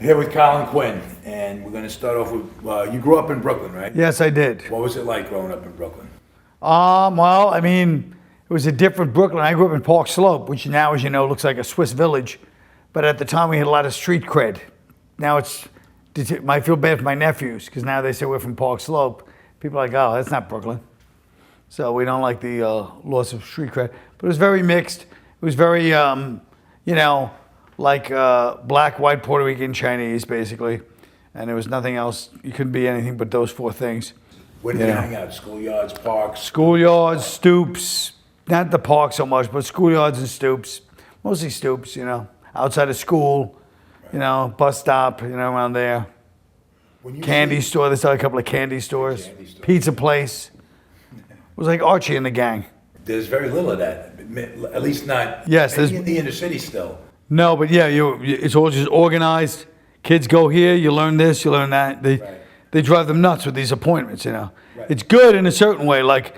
Here with Colin Quinn, and we're going to start off with, you grew up in Brooklyn, right? Yes, I did. What was it like growing up in Brooklyn? Well, I mean, it was a different Brooklyn. I grew up in Park Slope, which now, as you know, looks like a Swiss village. But at the time, we had a lot of street cred. Now I feel bad for my nephews, because now they say we're from Park Slope. People are like, oh, that's not Brooklyn. So we don't like the loss of street cred. But it was very mixed. It was very, like black, white, Puerto Rican, Chinese, basically. And there was nothing else. You couldn't be anything but those four things. Where did you hang out? Schoolyards, parks? Schoolyards, stoops. Not the park so much, but schoolyards and stoops. Mostly stoops, outside of school, bus stop, around there. Candy store. They started a couple of candy stores. Pizza place. It was like Archie and the gang. There's very little of that, at least not yes, in the inner city still. No, but yeah, it's all just organized. Kids go here, you learn this, you learn that. They drive them nuts with these appointments, Right. It's good in a certain way. Like,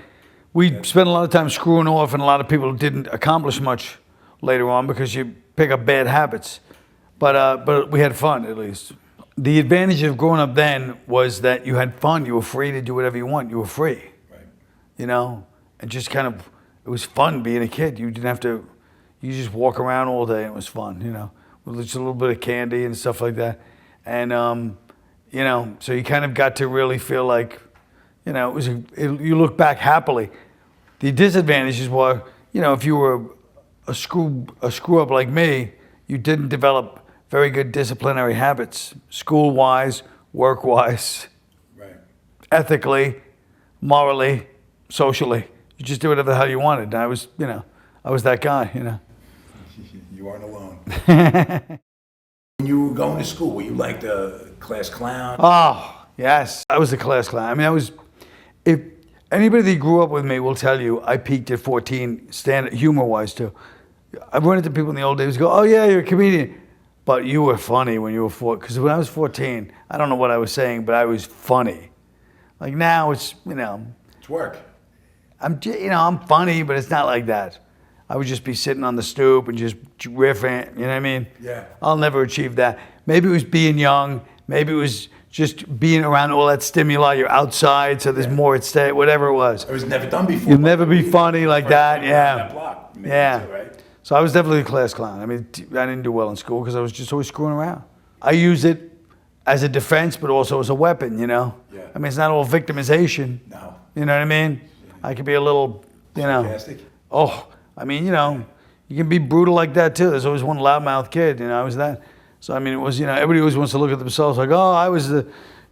we spent a lot of time screwing off, and a lot of people didn't accomplish much later on because you pick up bad habits. But we had fun, at least. The advantage of growing up then was that you had fun. You were free to do whatever you want. You were free. Right. And just kind of, it was fun being a kid. You didn't have to, you just walk around all day and it was fun, with just a little bit of candy and stuff like that. And, so you kind of got to really feel like, you look back happily. The disadvantages were, if you were a screw up like me, you didn't develop very good disciplinary habits, school-wise, work-wise, right. Ethically, morally, socially. You just do whatever the hell you wanted. And I was that guy, You aren't alone. When you were going to school, were you like the class clown? Oh, yes. I was the class clown. I mean, if anybody that grew up with me will tell you, I peaked at 14, humor-wise too. I've run into people in the old days who go, oh yeah, you're a comedian. But you were funny when you were 14. Because when I was 14, I don't know what I was saying, but I was funny. Like now it's, It's work. I'm funny, but it's not like that. I would just be sitting on the stoop and just riffing, you know what I mean? Yeah. I'll never achieve that. Maybe it was being young. Maybe it was just being around all that stimuli. You're outside, so there's more at stake, whatever it was. It was never done before. You'll never be funny like that, yeah. That block, Yeah. Right? So I was definitely a class clown. I mean, I didn't do well in school because I was just always screwing around. I use it as a defense, but also as a weapon, Yeah. I mean, it's not all victimization. No. You know what I mean? Yeah. I could be a little, Sarcastic? Oh, I mean, you can be brutal like that too. There's always one loudmouth kid, I was that. So, I mean, it was, everybody always wants to look at themselves like, oh, I was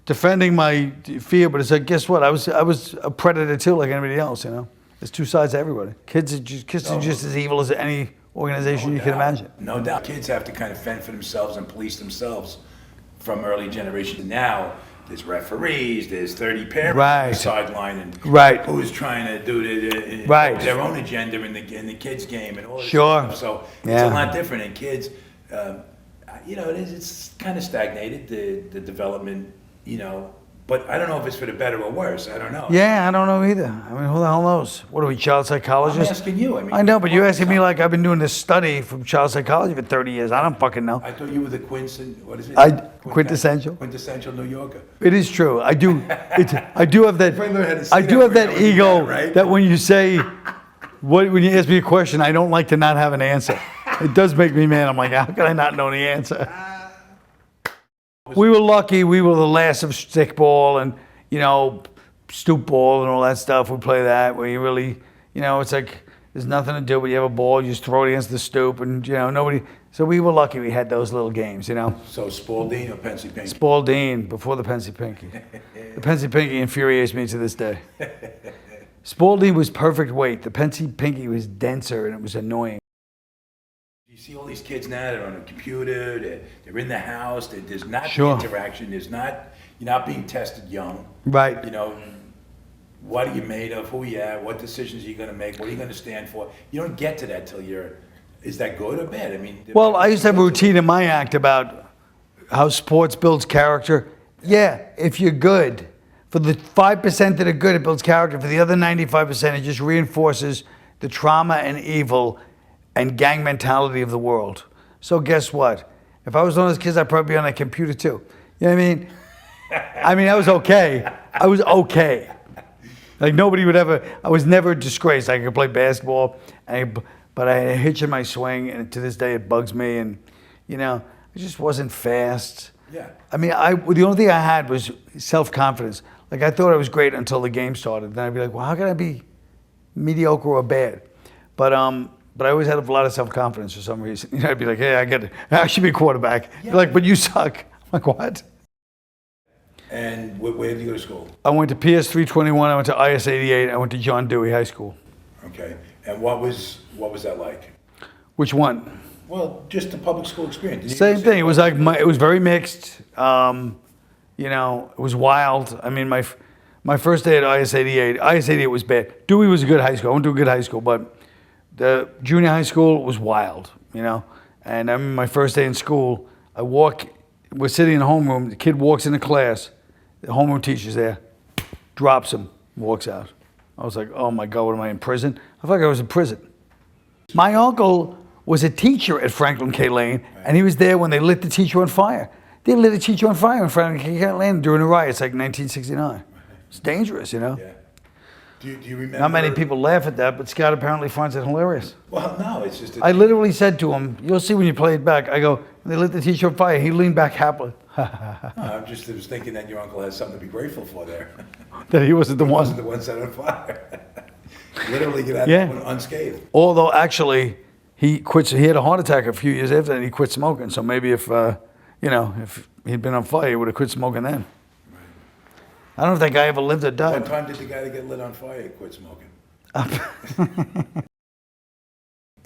defending my fear, but it's like, guess what? I was a predator too, like anybody else, There's two sides to everybody. Kids are just as evil as any organization you can imagine. No doubt. Kids have to kind of fend for themselves and police themselves from early generations. Now, there's referees, there's 30 parents on the sideline, and who's trying to do their own agenda in the kids' game and all this stuff. So it's a lot different. And kids, it's kind of stagnated, the development, But I don't know if it's for the better or worse. I don't know. Yeah, I don't know either. I mean, who the hell knows? What are we, child psychologists? I'm asking you. I know, but you're asking me like I've been doing this study from child psychology for 30 years. I don't fucking know. I thought you were the quintessential. Quintessential New Yorker. It is true. I do. I do have that. I do have that ego that when you say, when you ask me a question, I don't like to not have an answer. It does make me mad. I'm like, how can I not know the answer? We were lucky. We were the last of stickball and, stoop ball and all that stuff. We play that where you really, it's like there's nothing to do, but you have a ball, you just throw it against the stoop and, nobody. So we were lucky we had those little games, So Spaulding or Pensy Pinky? Spaulding before the Pensy Pinky. The Pensy Pinky infuriates me to this day. Spaulding was perfect weight. The Pensy Pinky was denser and it was annoying. You see all these kids now, they're on a computer, they're in the house, there's not the interaction, you're not being tested young. Right. What are you made of, who you are, what decisions are you going to make, what are you going to stand for? You don't get to that till is that good or bad? I mean. Well, I used to have a routine in my act about how sports builds character. Yeah, if you're good. For the 5% that are good, it builds character. For the other 95%, it just reinforces the trauma and evil and gang mentality of the world. So guess what? If I was one of those kids, I'd probably be on a computer too. You know what I mean? I mean, I was okay. I was okay. Like nobody would ever. I was never disgraced. I could play basketball, but I had a hitch in my swing, and to this day it bugs me. And you know, I just wasn't fast. Yeah. I mean, the only thing I had was self-confidence. Like I thought I was great until the game started. Then I'd be like, well, how can I be mediocre or bad? But I always had a lot of self-confidence for some reason. You know, I'd be like, hey, I should be a quarterback. Yeah. Be like, but you suck. I'm like, what? And where did you go to school? I went to PS 321. I went to IS 88. I went to John Dewey High School. Okay. And what was that like? Which one? Well, just the public school experience. Did you Same go to thing. It was like it was very mixed. You know, it was wild. I mean, my first day at IS 88. IS 88 was bad. Dewey was a good high school. I went to a good high school, but the junior high school was wild. You know, and I remember my first day in school. We're sitting in the homeroom. The kid walks into class. The homeroom teacher's there, drops him, walks out. I was like, oh my God, what am I in prison? I felt like I was in prison. My uncle was a teacher at Franklin K. Lane, and he was there when they lit the teacher on fire. They lit a teacher on fire in Franklin K. Lane during the riots, like 1969. It's dangerous, you know? Yeah. Do you remember? Not many people laugh at that, but Scott apparently finds it hilarious. Well, no, it's just... I literally said to him, you'll see when you play it back. I go, they lit the teacher on fire. He leaned back happily. No, I was thinking that your uncle has something to be grateful for there. That he wasn't the He one. wasn't the one set on fire. Literally get out Yeah. of unscathed. Although actually, he had a heart attack a few years after that and he quit smoking. So maybe if he'd been on fire, he would have quit smoking then. I don't know if that guy ever lived or What died. time did the guy that get lit on fire quit smoking?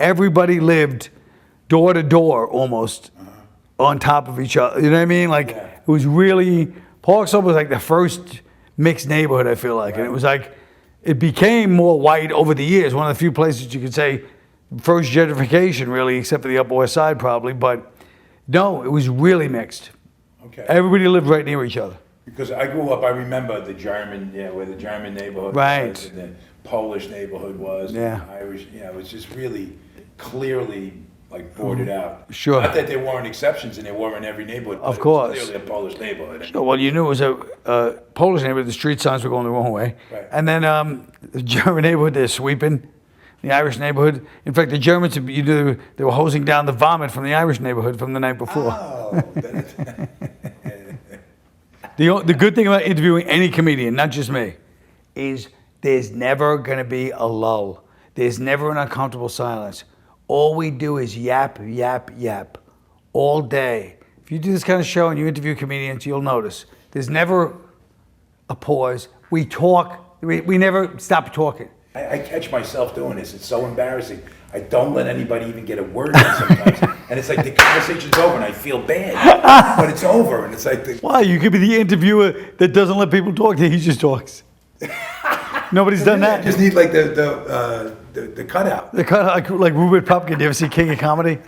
Everybody lived door to door almost on top of each other. You know what I mean? Like it was really, Parksville was like the first mixed neighborhood, I feel like. And it was like, it became more white over the years. One of the few places you could say first gentrification really, except for the Upper West Side probably. But no, it was really mixed. Okay. Everybody lived right near each other. Because I grew up, I remember the German, where the German neighborhood Right. was, and the Polish neighborhood was, and Yeah. the Irish, it was just really clearly like boarded out. Sure. Not that there weren't exceptions, and there were in every neighborhood. Of but course. It was clearly a Polish neighborhood. Well, you knew it was a Polish neighborhood. The street signs were going the wrong way. Right. And then the German neighborhood, they're sweeping. The Irish neighborhood. In fact, the Germans, they were hosing down the vomit from the Irish neighborhood from the night before. Oh, The good thing about interviewing any comedian, not just me, is there's never going to be a lull. There's never an uncomfortable silence. All we do is yap, yap, yap all day. If you do this kind of show and you interview comedians, you'll notice there's never a pause. We talk. We never stop talking. I catch myself doing this. It's so embarrassing. I don't let anybody even get a word in sometimes. And it's like the conversation's over and I feel bad. But it's over and it's like... Why? You could be the interviewer that doesn't let people talk. He just talks. Nobody's done I that. just need like the cutout. The cut like Rupert Pupkin. Do you ever see King of Comedy?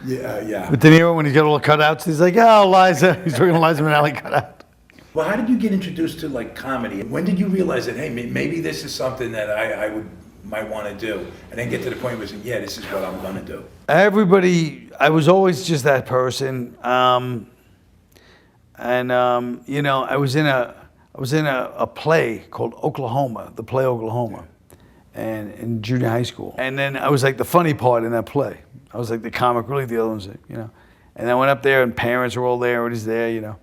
Yeah. With De Niro when he's got all the cutouts, he's like, oh, Liza. He's doing a Liza Minnelli cutout. Well, how did you get introduced to like comedy? When did you realize that, hey, maybe this is something that I might want to do? And then get to the point where it's, yeah, this is what I'm going to do. Everybody, I was always just that person. You know, I was in a play called Oklahoma, the play Oklahoma, and in junior high school. And then I was like the funny part in that play. I was like the comic relief, the other ones, you know. And I went up there and parents were all there, everybody's there, you know.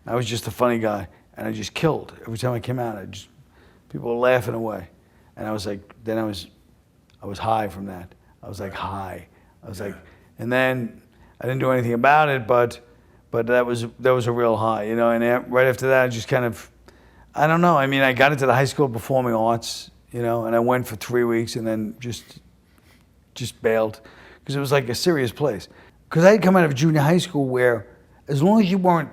I was just a funny guy, and I just killed. Every time I came out, people were laughing away. And I was like, then I was high from that. I was like high. I was like, and then I didn't do anything about it, but that was a real high, you know. And right after that, I just kind of, I don't know. I mean, I got into the high school of performing arts, you know, and I went for 3 weeks and then just bailed because it was like a serious place. Because I had come out of junior high school where as long as you weren't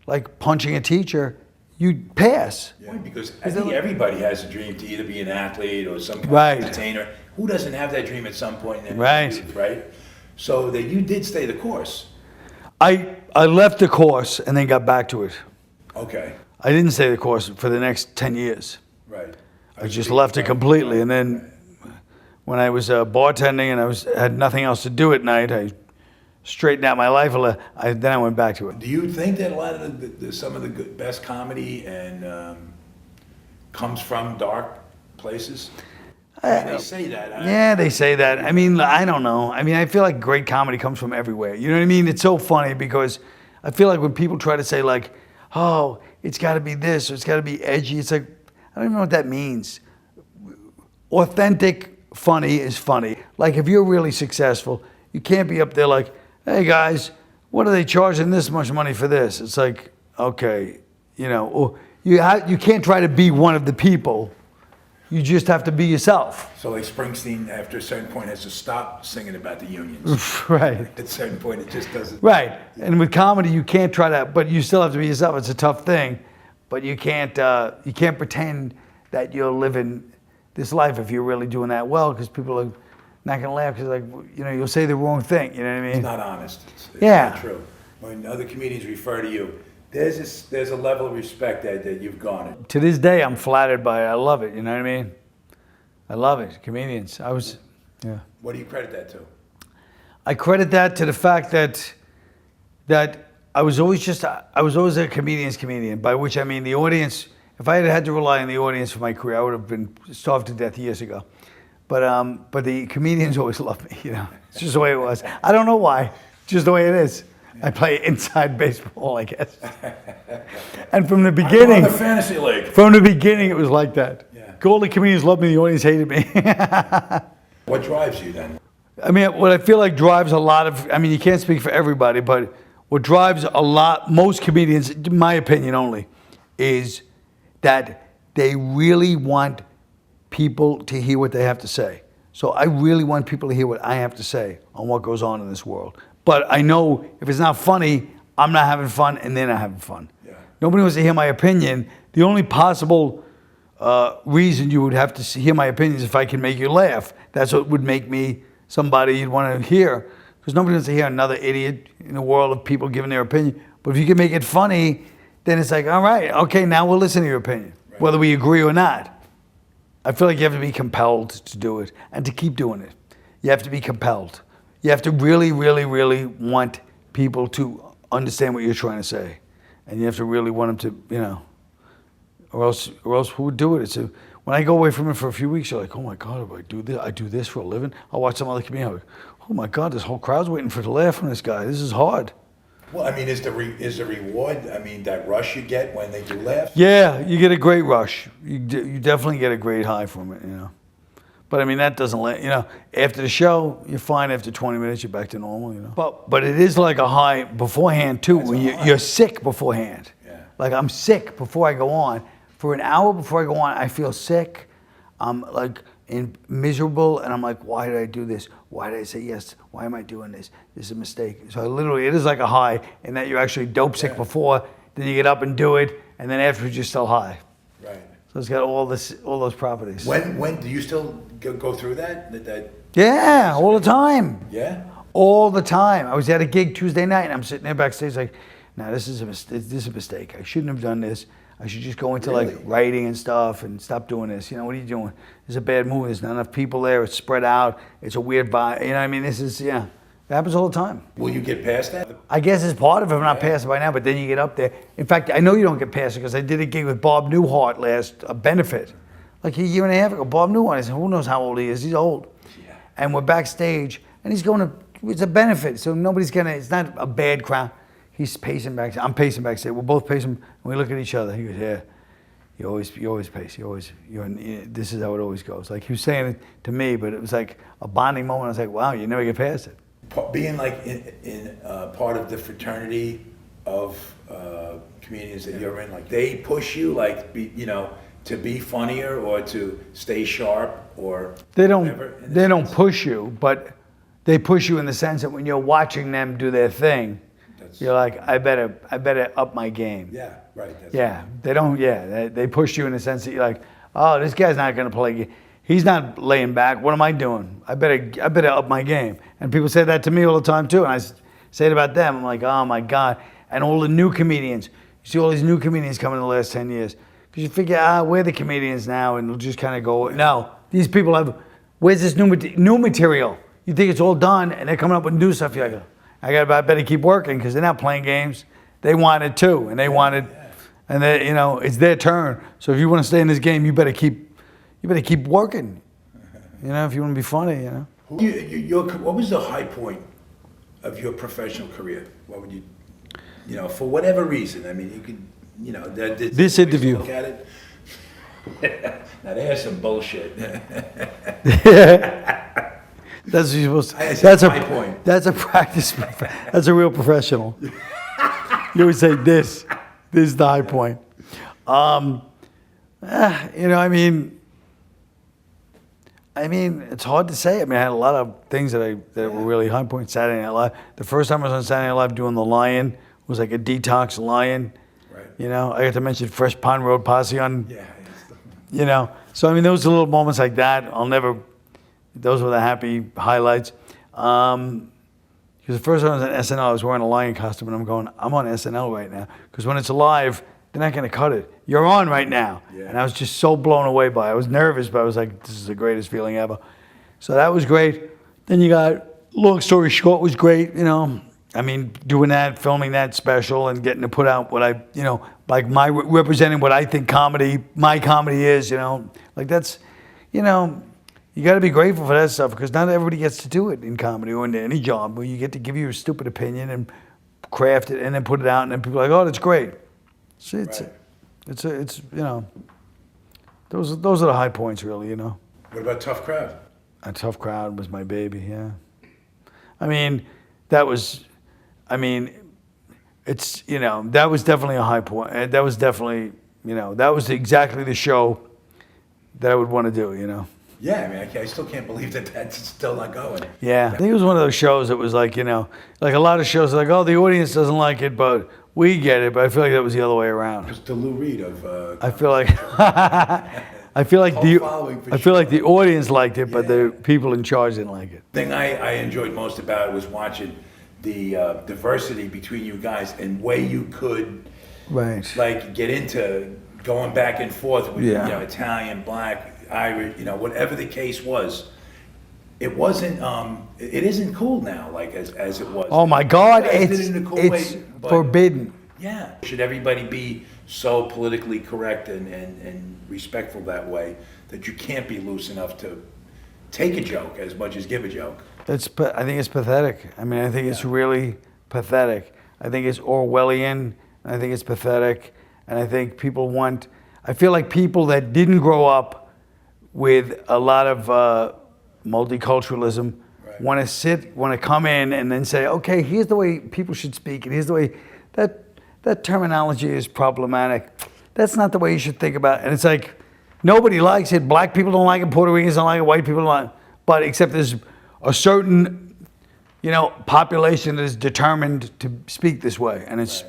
like punching a teacher, you'd pass. Yeah, because I think everybody has a dream to either be an athlete or some kind Right. of entertainer. Who doesn't have that dream at some point in their Right. youth, right? So that you did stay the course. I left the course and then got back to it. Okay, I didn't stay the course for the next 10 years. right. I just left it completely. And then when I was bartending and had nothing else to do at night, I straightened out my life a little. Then I went back to it. Do you think that a lot of some of the best comedy and comes from dark places? They say that. Yeah, they say that. I mean, I don't know. I mean, I feel like great comedy comes from everywhere. You know what I mean? It's so funny because I feel like when people try to say like, oh, it's got to be this or it's got to be edgy, it's like, I don't even know what that means. Authentic funny is funny. Like if you're really successful, you can't be up there like, hey guys, what are they charging this much money for this? It's like, okay, you know, or you can't try to be one of the people. You just have to be yourself. So like Springsteen, after a certain point, has to stop singing about the unions. Right. At a certain point, it just doesn't. Right. And with comedy, you can't try that, but you still have to be yourself. It's a tough thing, but you can't pretend that you're living this life if you're really doing that well, because people are not going to laugh because, like, you know, you'll say the wrong thing. You know what I mean? It's not honest. It's yeah. Not true. When other comedians refer to you, there's a level of respect that you've garnered. To this day, I'm flattered by it. I love it. You know what I mean? I love it. Comedians. Yeah. What do you credit that to? I credit that to the fact that I was always a comedian's comedian, by which I mean the audience. If I had to rely on the audience for my career, I would have been starved to death years ago. But the comedians always loved me. You know, it's just the way it was. I don't know why. Just the way it is. I play inside baseball, I guess. And from the beginning, I'm on the fantasy league. From the beginning, it was like that. Yeah. All the comedians loved me. The audience hated me. What drives you then? I mean, what I feel like drives a lot of. I mean, you can't speak for everybody, but what drives most comedians, in my opinion only, is that they really want people to hear what they have to say. So I really want people to hear what I have to say on what goes on in this world. But I know if it's not funny, I'm not having fun and they're not having fun. Yeah. Nobody wants to hear my opinion. The only possible reason you would have to hear my opinion is if I can make you laugh. That's what would make me somebody you'd want to hear. Because nobody wants to hear another idiot in a world of people giving their opinion. But if you can make it funny, then it's like, all right, okay, now we'll listen to your opinion, right, whether we agree or not. I feel like you have to be compelled to do it and to keep doing it. You have to be compelled. You have to really, really, really want people to understand what you're trying to say. And you have to really want them to, you know, or else who would do it? It's when I go away from it for a few weeks, you're like, oh my God, if I do this for a living. I'll watch some other comedian, I'm like, oh my God, this whole crowd's waiting for the laugh from this guy. This is hard. Well, I mean, is the reward, I mean, that rush you get when they do laugh? Yeah, you get a great rush. You definitely get a great high from it, you know. But I mean, that doesn't you know, after the show, you're fine. After 20 minutes, you're back to normal, you know. But it is like a high beforehand, too, when you're sick beforehand. Yeah. Like, I'm sick before I go on. For an hour before I go on, I feel sick. I'm like miserable, and I'm like, why did I do this? Why did I say yes? Why am I doing this? This is a mistake. So it is like a high, in that you're actually dope sick before, then you get up and do it, and then afterwards you're still high. Right. So it's got all those properties. When do you still go through that? Yeah, all the time. Yeah? All the time. I was at a gig Tuesday night, and I'm sitting there backstage like, no, this is a mistake. I shouldn't have done this. I should just go into like writing and stuff and stop doing this. You know, what are you doing? It's a bad movie. There's not enough people there. It's spread out. It's a weird vibe. You know what I mean? It happens all the time. Will you get past that? I guess it's part of it. I'm not past it by now, but then you get up there. In fact, I know you don't get past it because I did a gig with Bob Newhart a benefit, like a year and a half ago. Bob Newhart, I said, who knows how old he is? He's old. Yeah. And we're backstage, and he's going to, it's a benefit, so it's not a bad crowd. He's pacing backstage. I'm pacing backstage. We're both pacing, and we look at each other. He goes, yeah, you always pace. This is how it always goes. Like, he was saying it to me, but it was like a bonding moment. I was like, wow, you never get past it. Being like in part of the fraternity of comedians that you're in, like, they push you, like, to be funnier or to stay sharp, or they don't push you, but they push you in the sense that when you're watching them do their thing, you're like, I better up my game. Yeah, right. They don't. Yeah, they push you in the sense that you're like, oh, this guy's not gonna play. He's not laying back. What am I doing? I better up my game. And people say that to me all the time too. And I say it about them. I'm like, oh my God. And all the new comedians. You see all these new comedians coming in the last 10 years. Because you figure, we're the comedians now, and we'll just kind of go. No, these people where's this new material? You think it's all done, and they're coming up with new stuff. You're like, I better keep working because they're not playing games. They want it too, and they wanted, and they, it's their turn. So if you want to stay in this game, you better keep working. If you want to be funny, What was the high point of your professional career? What would you, for whatever reason? I mean, you could, This interview. Look at it. Now there's some bullshit. That's what you're supposed to. That's a high point. That's a practice. That's a real professional. You always say this. This is the high point. I mean, it's hard to say. I mean, I had a lot of things that were really high points. Saturday Night Live. The first time I was on Saturday Night Live doing The Lion was like a detox Lion. Right. I got to mention Fresh Pond Road Posse on. Yeah. So I mean, those are little moments like that. Those were the happy highlights. Because the first time I was on SNL, I was wearing a lion costume, and I'm on SNL right now. Because when it's live, they're not going to cut it. You're on right now. Yeah. And I was just so blown away by it. I was nervous, but I was like, this is the greatest feeling ever. So that was great. Then you got, long story short, was great, I mean, doing that, filming that special, and getting to put out what I, like representing what I think my comedy is, like that's, you got to be grateful for that stuff because not everybody gets to do it in comedy or in any job where you get to give your stupid opinion and craft it and then put it out and then people are like, oh, that's great. So it's those are the high points really, What about Tough Crowd? A Tough Crowd was my baby, yeah. I mean, that was definitely a high point. That was definitely, that was exactly the show that I would want to do, Yeah, I mean, I still can't believe that's still not going. Yeah, I think it was one of those shows that was like, like a lot of shows, like, oh, the audience doesn't like it, but we get it. But I feel like that was the other way around. It's the Lou Reed of. I feel like the audience liked it, but the people in charge didn't like it. The thing I enjoyed most about it was watching the diversity between you guys and way you could, like, get into going back and forth with Italian, Black. Irish, whatever the case was, it wasn't. It isn't cool now, like as it was. Oh my God, it's way, forbidden. Yeah, should everybody be so politically correct and respectful that way that you can't be loose enough to take a joke as much as give a joke? I think it's pathetic. I mean, I think it's really pathetic. I think it's Orwellian. I think it's pathetic, and I think I feel like people that didn't grow up with a lot of multiculturalism, want to come in and then say, okay, here's the way people should speak, and here's the way that terminology is problematic. That's not the way you should think about it. And it's like, nobody likes it. Black people don't like it, Puerto Ricans don't like it, white people don't like it. But except there's a certain, population that is determined to speak this way. And it's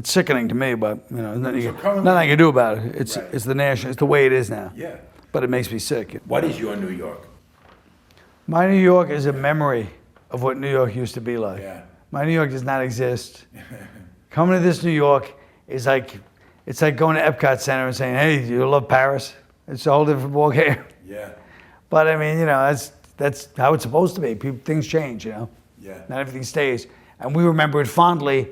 sickening to me, but nothing I can do about it. It's the way it is now. Yeah. But it makes me sick. What is your New York? My New York is a memory of what New York used to be like. Yeah. My New York does not exist. Coming to this New York is like, it's like going to Epcot Center and saying, hey, do you love Paris? It's a whole different ballgame. Yeah. But I mean, that's how it's supposed to be. Things change, Yeah. Not everything stays. And we remember it fondly.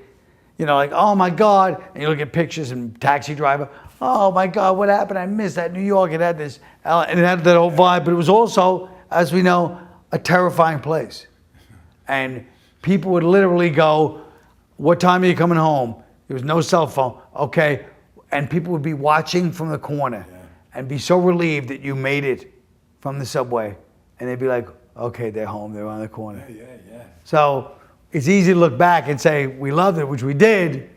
Like, oh my God, and you look at pictures and Taxi Driver, oh my God, what happened? I missed that New York. It had this, and it had that whole vibe, but it was also, as we know, a terrifying place. And people would literally go, what time are you coming home? There was no cell phone. Okay. And people would be watching from the corner and be so relieved that you made it from the subway. And they'd be like, okay, they're home. They're on the corner. Yeah. So it's easy to look back and say we loved it, which we did,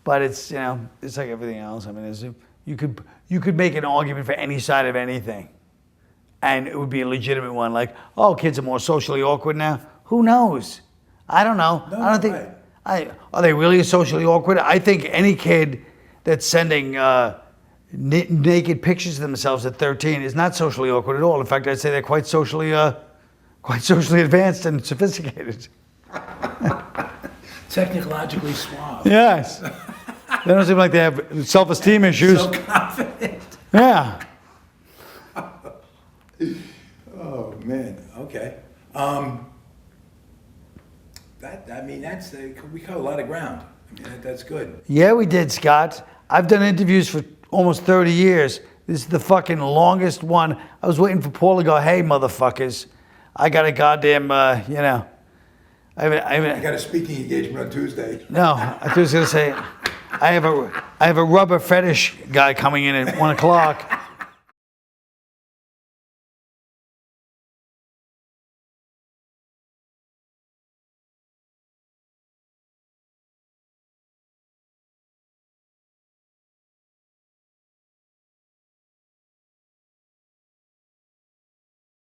but it's it's like everything else. I mean, you could make an argument for any side of anything, and it would be a legitimate one. Like, oh, kids are more socially awkward now. Who knows? I don't know. No, I don't think. Are they really socially awkward? I think any kid that's sending naked pictures of themselves at 13 is not socially awkward at all. In fact, I'd say they're quite socially advanced and sophisticated. Technologically suave. Yes. They don't seem like they have self-esteem issues. So confident. Yeah. Oh, man. Okay. We cover a lot of ground. I mean, that's good. Yeah, we did, Scott. I've done interviews for almost 30 years. This is the fucking longest one. I was waiting for Paul to go, hey, motherfuckers, I got a goddamn, I got a speaking engagement on Tuesday. No, I was going to say, I have a rubber fetish guy coming in at 1 o'clock.